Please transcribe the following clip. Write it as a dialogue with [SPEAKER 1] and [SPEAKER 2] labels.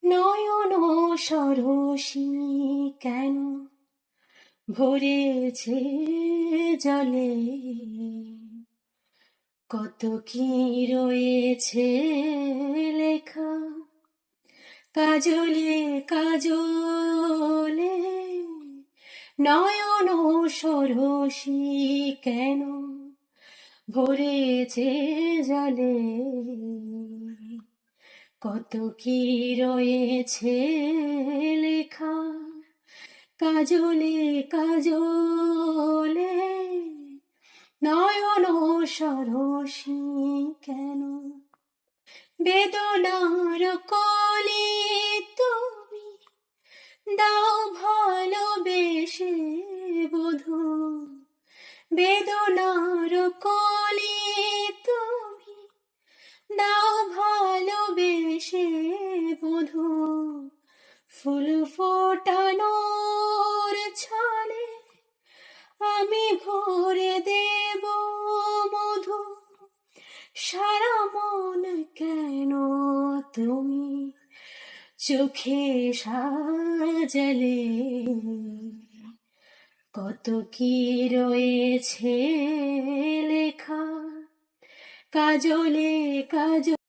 [SPEAKER 1] নয়ন সরসী কেন ভরেছে জলে, কত কি রয়েছে লেখা কাজলে কাজলে। নয়ন সরসী কেন ভরেছে জলে, কত কি রয়েছে লেখা কাজলে কাজলে। নয়ন সরসী কেন বেদনার কলে তুমি দাও ভালোবেসে বধূ, বেদনার কলে তুমি দাও ভালোবেসে বধূ। ফুল ফোটানোর ছলে আমি ভরে দেব মধু, সারা মন কেন তুমি চোখে সাজালে, কত কি রয়েছে লেখা কাজলে কাজলে।